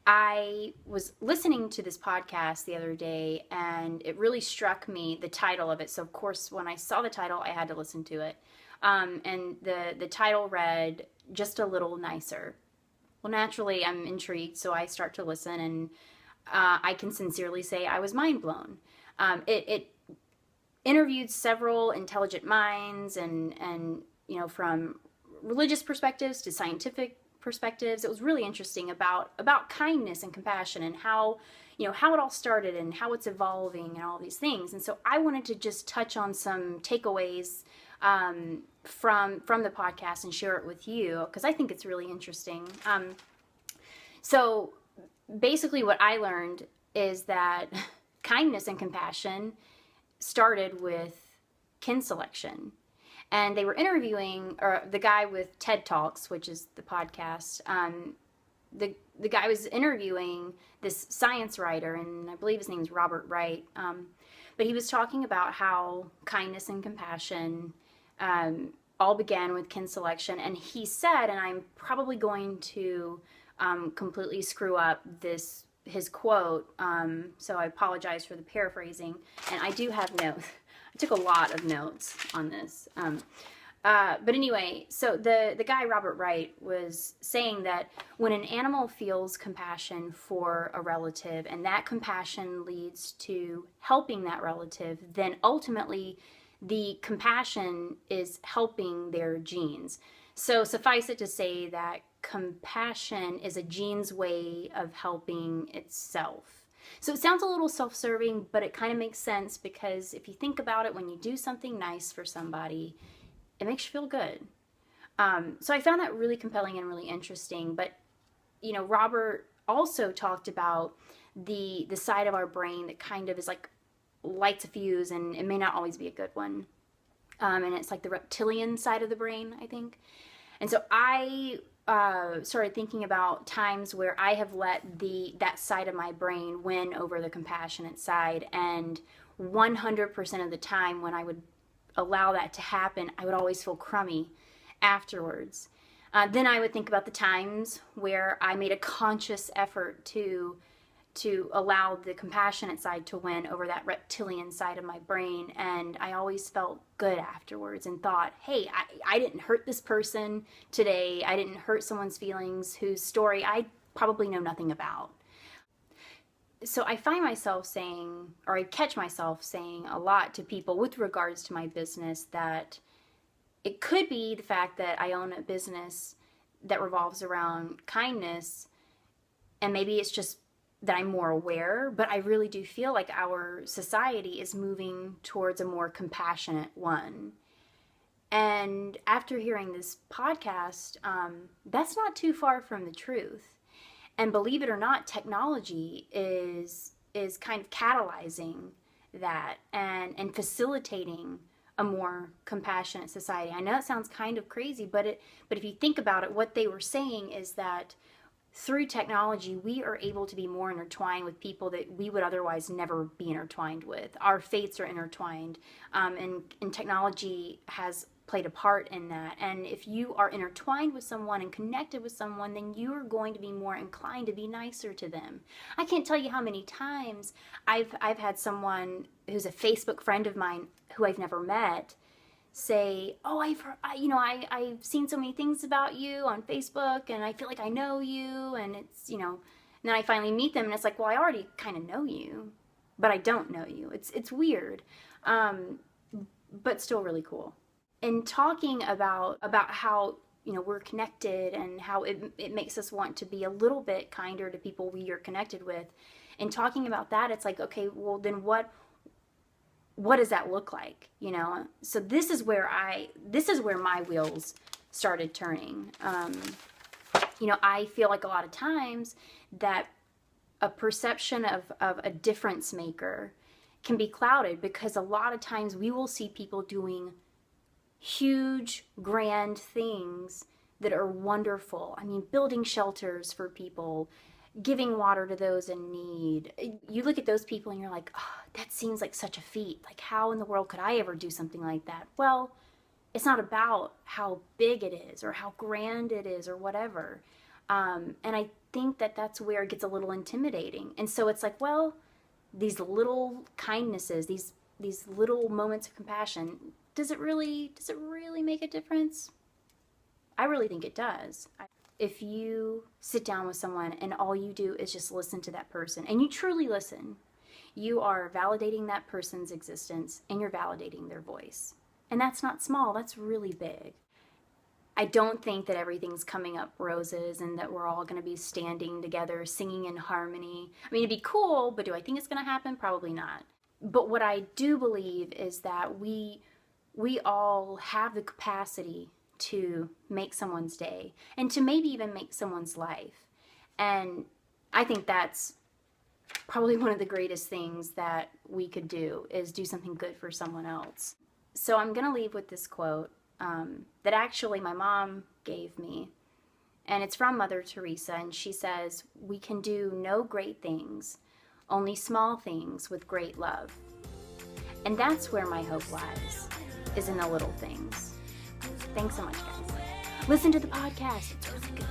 I was listening to this podcast the other day, and it really struck me, the title of it. So, of course, when I saw the title, I had to listen to it. And the title read, Just a Little Nicer. Well, naturally, I'm intrigued, so I start to listen, and I can sincerely say I was mind blown. It interviewed several intelligent minds, and from religious perspectives to scientific perspectives. It was really interesting about kindness and compassion, and how it all started and how it's evolving and all these things. And so I wanted to just touch on some takeaways from the podcast and share it with you, because I think it's really interesting. So basically what I learned is that kindness and compassion started with kin selection. And they were interviewing, or the guy with TED Talks, which is the podcast. The guy was interviewing this science writer, and I believe his name is Robert Wright. But he was talking about how kindness and compassion all began with kin selection. And he said, and I'm probably going to completely screw up his quote, so I apologize for the paraphrasing. And I do have notes. I took a lot of notes on this. But anyway, so the guy, Robert Wright, was saying that when an animal feels compassion for a relative, and that compassion leads to helping that relative, then ultimately the compassion is helping their genes. So suffice it to say that compassion is a gene's way of helping itself. So it sounds a little self-serving, but it kind of makes sense, because if you think about it, when you do something nice for somebody, it makes you feel good. So I found that really compelling and really interesting. But, Robert also talked about the side of our brain that kind of is like lights a fuse, and it may not always be a good one. And it's like the reptilian side of the brain, I think. And so I started thinking about times where I have let that side of my brain win over the compassionate side, and 100% of the time when I would allow that to happen, I would always feel crummy afterwards. Then I would think about the times where I made a conscious effort to allow the compassionate side to win over that reptilian side of my brain, and I always felt good afterwards and thought, hey, I didn't hurt this person today. I didn't hurt someone's feelings whose story I probably know nothing about. So I find myself saying, or I catch myself saying a lot to people with regards to my business, that it could be the fact that I own a business that revolves around kindness, and maybe it's just that I'm more aware, but I really do feel like our society is moving towards a more compassionate one. And after hearing this podcast, that's not too far from the truth. And believe it or not, technology is kind of catalyzing that and facilitating a more compassionate society. I know it sounds kind of crazy, but if you think about it, what they were saying is that through technology, we are able to be more intertwined with people that we would otherwise never be intertwined with. Our fates are intertwined, and technology has played a part in that. And if you are intertwined with someone and connected with someone, then you are going to be more inclined to be nicer to them. I can't tell you how many times I've had someone who's a Facebook friend of mine who I've never met say, oh, I've seen so many things about you on Facebook, and I feel like I know you, and it's, and then I finally meet them, and it's like, well, I already kind of know you, but I don't know you. It's weird, but still really cool. And talking about how we're connected, and how it makes us want to be a little bit kinder to people we are connected with, and talking about that, it's like, okay, well then what does that look like? So this is where my wheels started turning. I feel like a lot of times that a perception of a difference maker can be clouded, because a lot of times we will see people doing huge, grand things that are wonderful. I mean, building shelters for people, giving water to those in need. You look at those people and you're like, oh, that seems like such a feat. Like, how in the world could I ever do something like that? Well, it's not about how big it is or how grand it is or whatever. And I think that that's where it gets a little intimidating. And so it's like, well, these little kindnesses, these little moments of compassion, does it really make a difference? I really think it does. If you sit down with someone and all you do is just listen to that person, and you truly listen, you are validating that person's existence and you're validating their voice. And that's not small, that's really big. I don't think that everything's coming up roses and that we're all going to be standing together singing in harmony. I mean, it'd be cool, but do I think it's going to happen? Probably not. But what I do believe is that we all have the capacity to make someone's day and to maybe even make someone's life. And I think that's probably one of the greatest things that we could do, is do something good for someone else. So I'm going to leave with this quote that actually my mom gave me. And it's from Mother Teresa, and she says, "We can do no great things, only small things with great love." And that's where my hope lies, is in the little things. Thanks so much, guys. Listen to the podcast. It's really good.